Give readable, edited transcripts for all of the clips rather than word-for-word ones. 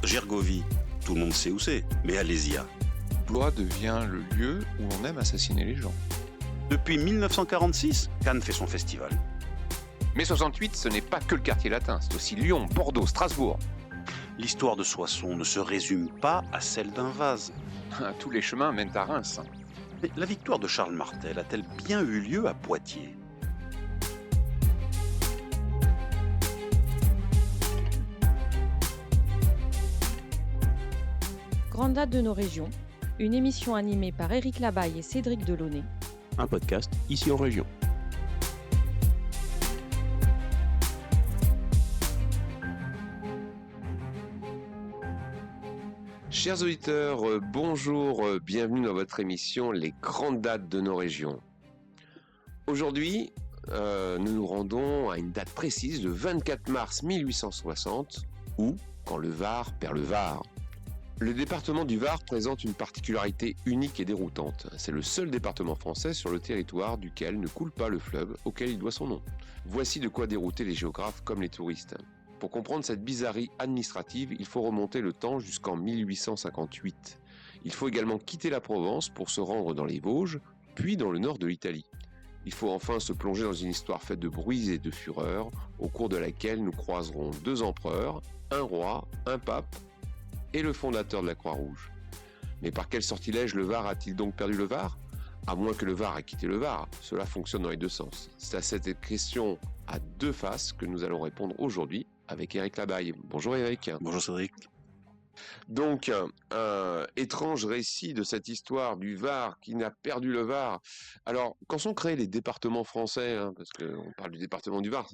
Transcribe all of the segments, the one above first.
Gergovie, tout le monde sait où c'est, mais Alésia. Blois devient le lieu où l'on aime assassiner les gens. Depuis 1946, Cannes fait son festival. Mais 68, ce n'est pas que le quartier latin, c'est aussi Lyon, Bordeaux, Strasbourg. L'histoire de Soissons ne se résume pas à celle d'un vase. Tous les chemins mènent à Reims. Mais la victoire de Charles Martel a-t-elle bien eu lieu à Poitiers ? Grande date de nos régions, une émission animée par Éric Labaille et Cédric Delaunay. Un podcast ici en région. Chers auditeurs, bonjour, bienvenue dans votre émission Les grandes dates de nos régions. Aujourd'hui, nous nous rendons à une date précise, le 24 mars 1860, ou quand le Var perd le Var. Le département du Var présente une particularité unique et déroutante. C'est le seul département français sur le territoire duquel ne coule pas le fleuve auquel il doit son nom. Voici de quoi dérouter les géographes comme les touristes. Pour comprendre cette bizarrerie administrative, il faut remonter le temps jusqu'en 1858. Il faut également quitter la Provence pour se rendre dans les Vosges, puis dans le nord de l'Italie. Il faut enfin se plonger dans une histoire faite de bruits et de fureurs, au cours de laquelle nous croiserons 2 empereurs, un roi, un pape et le fondateur de la Croix-Rouge. Mais par quel sortilège le Var a-t-il donc perdu le Var ? À moins que le Var ait quitté le Var, cela fonctionne dans les deux sens. C'est à cette question à 2 faces que nous allons répondre aujourd'hui avec Éric Labaille. Bonjour Éric. Bonjour Cédric. Donc, étrange récit de cette histoire du Var qui n'a perdu le Var. Alors, quand sont créés les départements français, parce qu'on parle du département du Var.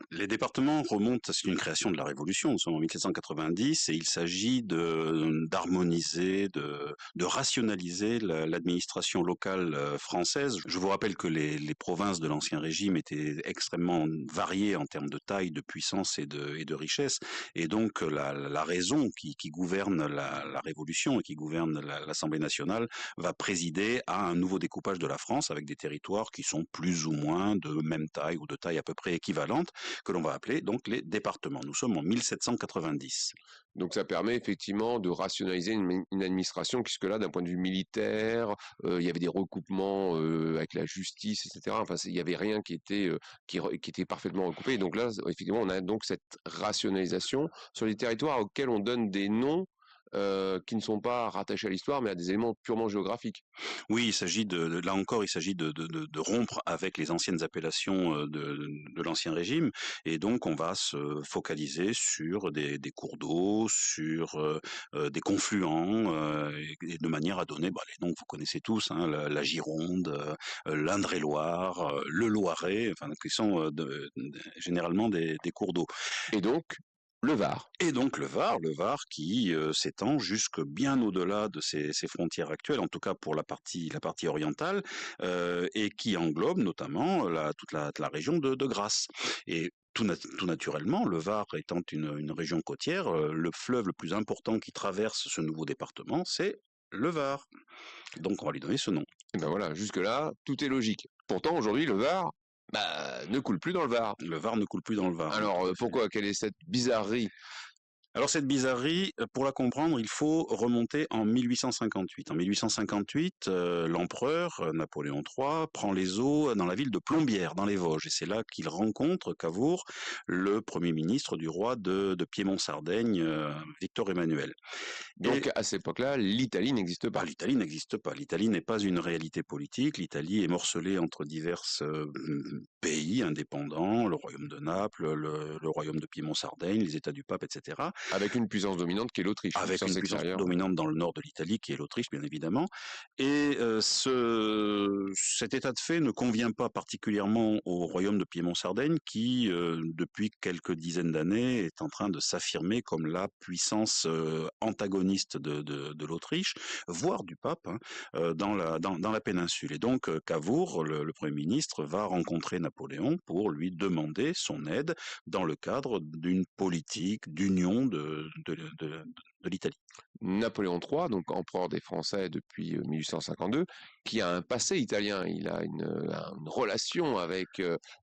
Les départements remontent, c'est une création de la Révolution, nous sommes en 1790, et il s'agit d'harmoniser, de rationaliser l'administration locale française. Je vous rappelle que les provinces de l'Ancien Régime étaient extrêmement variées en termes de taille, de puissance et de richesse, et donc la raison qui gouverne la Révolution et qui gouverne l'Assemblée nationale va présider à un nouveau découpage de la France avec des territoires qui sont plus ou moins de même taille ou de taille à peu près équivalente, que l'on va appeler donc les départements. Nous sommes en 1790. Donc ça permet effectivement de rationaliser une administration, puisque là, d'un point de vue militaire, il y avait des recoupements avec la justice, etc. Enfin, il n'y avait rien qui était parfaitement recoupé. Donc là, effectivement, on a donc cette rationalisation sur les territoires auxquels on donne des noms qui ne sont pas rattachés à l'histoire, mais à des éléments purement géographiques. Oui, il s'agit là encore, il s'agit de rompre avec les anciennes appellations de l'Ancien Régime, et donc on va se focaliser sur des cours d'eau, sur des confluents, et de manière à donner les noms que vous connaissez tous, la Gironde, l'Indre-et-Loire, le Loiret, enfin, qui sont généralement des cours d'eau. Et donc, le Var. Et donc le Var qui s'étend jusque bien au-delà de ses frontières actuelles, en tout cas pour la partie orientale, et qui englobe notamment toute la région de Grasse. Et tout naturellement, le Var étant une région côtière, le fleuve le plus important qui traverse ce nouveau département, c'est le Var. Donc on va lui donner ce nom. Et ben voilà, jusque-là, tout est logique. Pourtant, aujourd'hui, le Var ne coule plus dans le Var. Le Var ne coule plus dans le Var. Alors, pourquoi ? Quelle est cette bizarrerie ? Alors cette bizarrerie, pour la comprendre, il faut remonter en 1858. En 1858, l'empereur Napoléon III prend les eaux dans la ville de Plombières, dans les Vosges. Et c'est là qu'il rencontre Cavour, le premier ministre du roi de Piémont-Sardaigne, Victor Emmanuel. Donc à cette époque-là, l'Italie n'existe pas. L'Italie n'existe pas. L'Italie n'est pas une réalité politique. L'Italie est morcelée entre divers pays indépendants, le royaume de Naples, le royaume de Piémont-Sardaigne, les États du Pape, etc. Avec une puissance dominante qui est l'Autriche. Avec une puissance dominante dans le nord de l'Italie, qui est l'Autriche, bien évidemment. Et cet état de fait ne convient pas particulièrement au royaume de Piémont-Sardaigne, qui, depuis quelques dizaines d'années, est en train de s'affirmer comme la puissance antagoniste de l'Autriche, voire du pape, dans la péninsule. Et donc, Cavour, le Premier ministre, va rencontrer Napoléon pour lui demander son aide dans le cadre d'une politique d'union de l'Italie. Napoléon III, donc empereur des Français depuis 1852, qui a un passé italien. Il a une relation avec,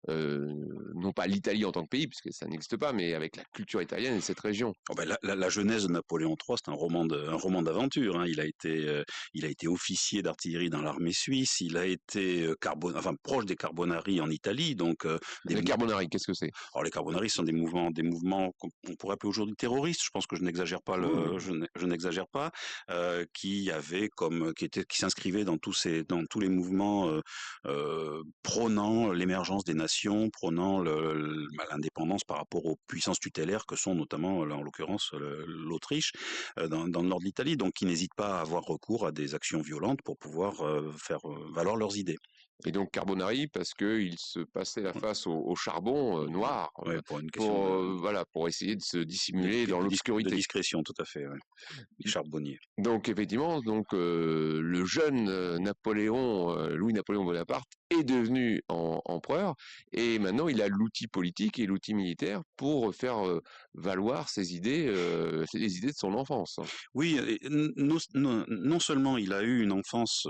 non pas l'Italie en tant que pays, puisque ça n'existe pas, mais avec la culture italienne et cette région. Oh ben, la genèse de Napoléon III, c'est un roman d'aventure, hein. Il a été officier d'artillerie dans l'armée suisse. Il a été proche des Carbonari en Italie. Donc, Les Carbonari, qu'est-ce que c'est? alors les Carbonari sont des mouvements qu'on pourrait appeler aujourd'hui terroristes. Je pense que je n'exagère pas je n'exagère pas, qui s'inscrivaient dans tous les mouvements prônant l'émergence des nations, prônant l'indépendance par rapport aux puissances tutélaires que sont notamment, là, en l'occurrence, l'Autriche, dans le nord de l'Italie, donc qui n'hésitent pas à avoir recours à des actions violentes pour pouvoir faire valoir leurs idées. Et donc Carbonari, parce qu'ils se passaient la face au charbon noir, Ouais, pour une question pour essayer de se dissimuler dans de l'obscurité. discrétion, tout à fait, ouais. Les charbonniers. Donc effectivement, le jeune Louis-Napoléon Bonaparte est devenu empereur, et maintenant il a l'outil politique et l'outil militaire pour faire valoir ses idées, les idées de son enfance. Oui, et non seulement il a eu une enfance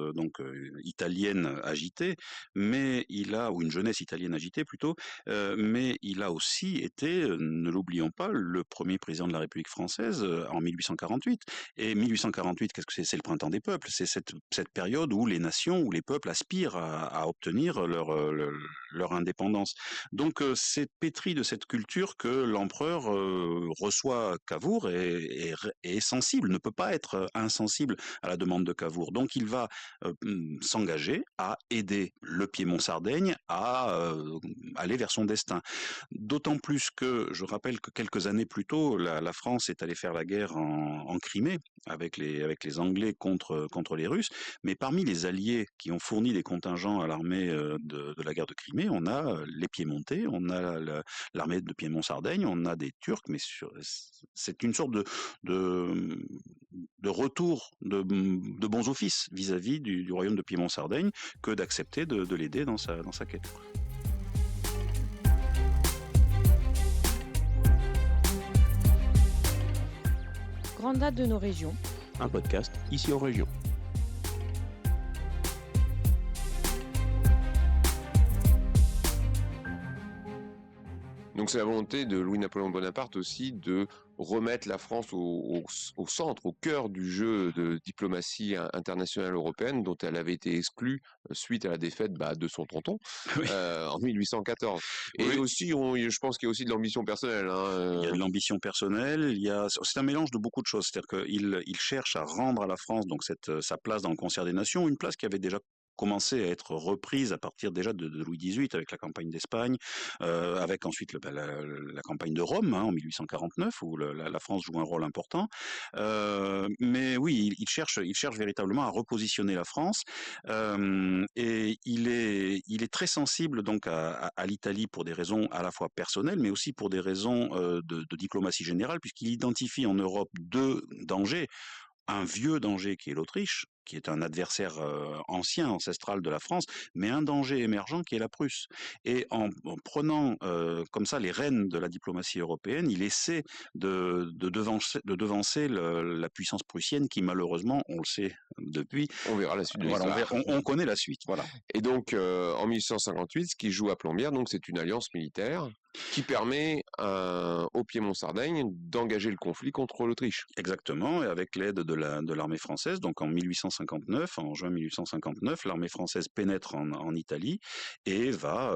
italienne agitée, ou une jeunesse italienne agitée plutôt, mais il a aussi été, ne l'oublions pas, le premier président de la République française en 1848. Et 1848, qu'est-ce que c'est? C'est le printemps des peuples. C'est cette période où les nations, où les peuples aspirent à obtenir leur indépendance. Donc c'est pétri de cette culture que l'empereur reçoit Cavour et est sensible, ne peut pas être insensible à la demande de Cavour. Donc il va s'engager à aider le Piémont-Sardaigne à aller vers son destin. D'autant plus que, je rappelle que quelques années plus tôt, la France est allée faire la guerre en Crimée avec les Anglais contre les Russes, mais parmi les alliés qui ont fourni des contingents à l'armée de la guerre de Crimée, on a les Piémontais, on a l'armée de Piémont-Sardaigne, on a des Turcs, mais c'est une sorte de retour de bons offices vis-à-vis du royaume de Piémont-Sardaigne que d'accepter de l'aider dans sa quête. Grande date de nos régions. Un podcast ici en région. Donc c'est la volonté de Louis-Napoléon Bonaparte aussi de remettre la France au centre, au cœur du jeu de diplomatie internationale européenne dont elle avait été exclue suite à la défaite de son tonton Oui. En 1814. Et Oui. aussi, je pense qu'il y a aussi de l'ambition personnelle. Il y a de l'ambition personnelle, c'est un mélange de beaucoup de choses. C'est-à-dire qu'il cherche à rendre à la France donc sa place dans le concert des nations, une place qui avait déjà commencé à être reprise à partir déjà de Louis XVIII avec la campagne d'Espagne, avec ensuite la campagne de Rome en 1849 où la France joue un rôle important. Mais oui, il cherche véritablement à repositionner la France et il est très sensible donc à l'Italie pour des raisons à la fois personnelles mais aussi pour des raisons de diplomatie générale puisqu'il identifie en Europe deux dangers. Un vieux danger qui est l'Autriche, qui est un adversaire ancien, ancestral de la France, mais un danger émergent qui est la Prusse. Et en prenant comme ça les rênes de la diplomatie européenne, il essaie de devancer la puissance prussienne qui malheureusement, on le sait depuis, On verra la suite de voilà, l'histoire. on connaît la suite. Voilà. Et donc, en 1858, ce qui joue à Plombières, donc c'est une alliance militaire qui permet au Piémont-Sardaigne d'engager le conflit contre l'Autriche. Exactement, et avec l'aide de l'armée française, donc en juin 1859, l'armée française pénètre en Italie et va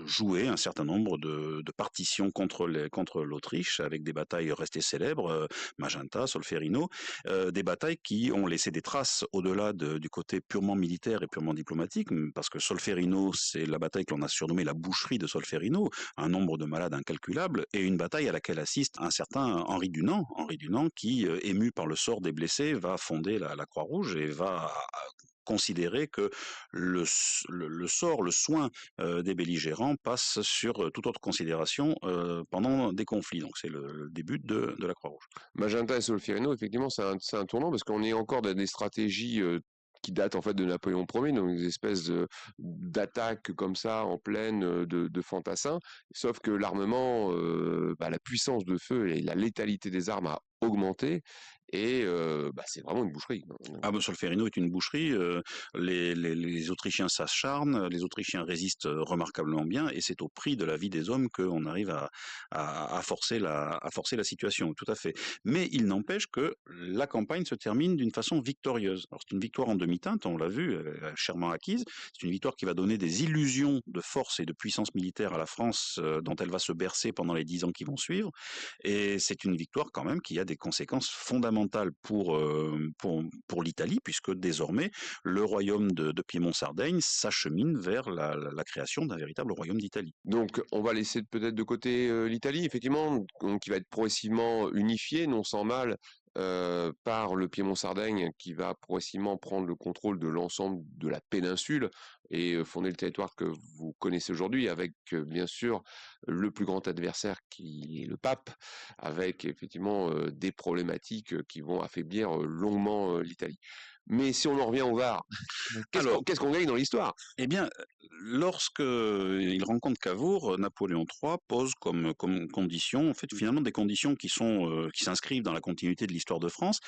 jouer un certain nombre de partitions contre l'Autriche avec des batailles restées célèbres, Magenta, Solferino, des batailles qui ont laissé des traces au-delà du côté purement militaire et purement diplomatique, parce que Solferino, c'est la bataille que l'on a surnommée la boucherie de Solferino, un nombre de malades incalculable, et une bataille à laquelle assiste un certain Henri Dunant qui, ému par le sort des blessés, va fonder la Croix-Rouge et va considérer que le sort, le soin des belligérants passe sur toute autre considération pendant des conflits. Donc c'est le début de la Croix-Rouge. Magenta et Solferino, effectivement, c'est un tournant parce qu'on est encore dans des stratégies qui datent en fait de Napoléon Ier, donc des espèces d'attaques comme ça en pleine de fantassins, sauf que l'armement, la puissance de feu et la létalité des armes a augmenter. Et c'est vraiment une boucherie. Ah ben, Solferino est une boucherie. Les Autrichiens s'acharnent, les Autrichiens résistent remarquablement bien, et c'est au prix de la vie des hommes qu'on arrive à forcer la situation. Tout à fait. Mais il n'empêche que la campagne se termine d'une façon victorieuse. Alors c'est une victoire en demi-teinte, on l'a vu, chèrement acquise. C'est une victoire qui va donner des illusions de force et de puissance militaire à la France, dont elle va se bercer pendant les 10 ans qui vont suivre. Et c'est une victoire quand même qui a des conséquences fondamentales pour l'Italie, puisque désormais le royaume de Piémont-Sardaigne s'achemine vers la création d'un véritable royaume d'Italie. Donc on va laisser peut-être de côté l'Italie, effectivement, qui va être progressivement unifiée, non sans mal, par le Piémont-Sardaigne, qui va progressivement prendre le contrôle de l'ensemble de la péninsule et fonder le territoire que vous connaissez aujourd'hui, avec bien sûr le plus grand adversaire qui est le pape, avec effectivement des problématiques qui vont affaiblir longuement l'Italie. Mais si on en revient au Var, qu'est-ce qu'on gagne dans l'histoire? Eh bien, lorsque il rencontre Cavour, Napoléon III pose comme condition, en fait, finalement des conditions qui s'inscrivent dans la continuité de l'histoire de France.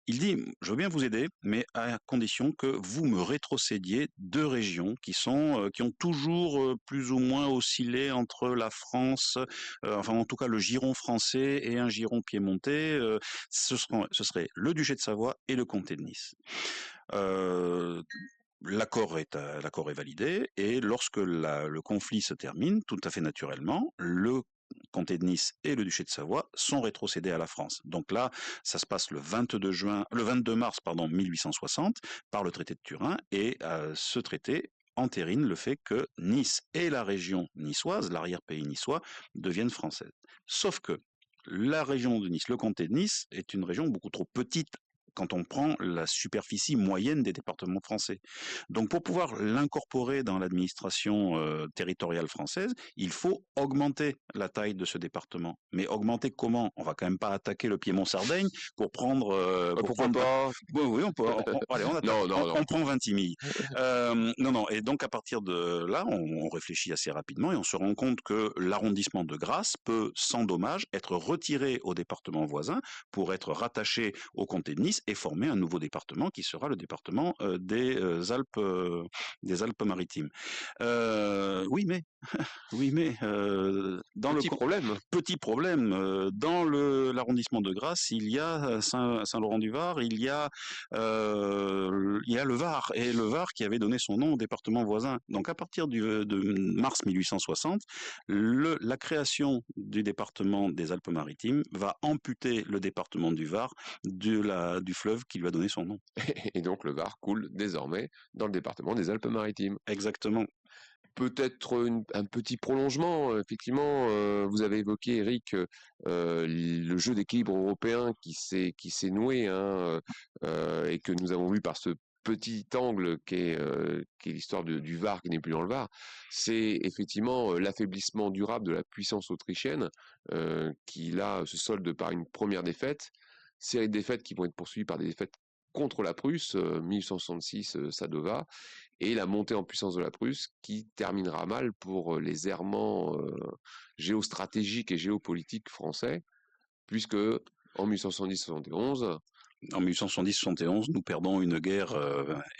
Il dit, je veux bien vous aider, mais à condition que vous me rétrocédiez 2 régions qui ont toujours plus ou moins oscillé entre la France, enfin en tout cas le giron français et un giron piémontais. Ce serait le duché de Savoie et le comté de Nice. L'accord est validé, et lorsque le conflit se termine, tout à fait naturellement, le comté de Nice et le duché de Savoie sont rétrocédés à la France. Donc là, ça se passe le 22 mars 1860 par le traité de Turin, et ce traité entérine le fait que Nice et la région niçoise, l'arrière-pays niçois, deviennent françaises. Sauf que la région de Nice, le comté de Nice, est une région beaucoup trop petite quand on prend la superficie moyenne des départements français. Donc pour pouvoir l'incorporer dans l'administration territoriale française, il faut augmenter la taille de ce département. Mais augmenter comment? On va quand même pas attaquer le Piémont-Sardaigne pour prendre... Pourquoi pas? Oui, on peut... allez, on attaque. Non. On prend Vintimille. Non. Et donc à partir de là, on réfléchit assez rapidement et on se rend compte que l'arrondissement de Grasse peut, sans dommage, être retiré au département voisin pour être rattaché au comté de Nice et former un nouveau département qui sera le département des Alpes-Maritimes. Oui, mais dans petit problème, dans l'arrondissement de Grasse, il y a Saint-Laurent-du-Var, il y a le Var, et le Var qui avait donné son nom au département voisin. Donc à partir de mars 1860, la création du département des Alpes-Maritimes va amputer le département du Var du fleuve qui lui a donné son nom. Et donc le Var coule désormais dans le département des Alpes-Maritimes. Exactement. Peut-être un petit prolongement, effectivement, vous avez évoqué, Eric, le jeu d'équilibre européen qui s'est noué, et que nous avons vu par ce petit angle qu'est l'histoire du Var, qui n'est plus dans le Var. C'est effectivement l'affaiblissement durable de la puissance autrichienne, qui là se solde par une première défaite, série de défaites qui vont être poursuivies par des défaites contre la Prusse, 1866, Sadowa, et la montée en puissance de la Prusse qui terminera mal pour les errements géostratégiques et géopolitiques français, puisque en 1870-71, en 1870-71, nous perdons une guerre,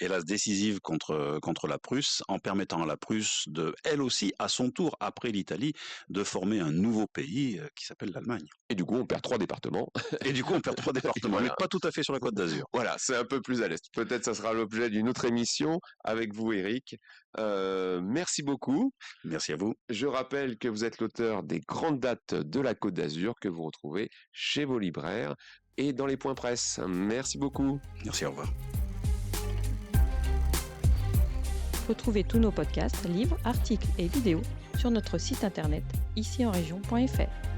hélas décisive contre la Prusse, en permettant à la Prusse de, elle aussi, à son tour, après l'Italie, de former un nouveau pays qui s'appelle l'Allemagne. Et du coup, on perd 3 départements. Voilà. Mais pas tout à fait sur la Côte d'Azur. Voilà, c'est un peu plus à l'est. Peut-être ça sera l'objet d'une autre émission avec vous, Eric. Merci beaucoup. Merci à vous. Je rappelle que vous êtes l'auteur des grandes dates de la Côte d'Azur que vous retrouvez chez vos libraires et dans les points presse. Merci beaucoup. Merci, au revoir. Retrouvez tous nos podcasts, livres, articles et vidéos sur notre site internet icienregion.fr.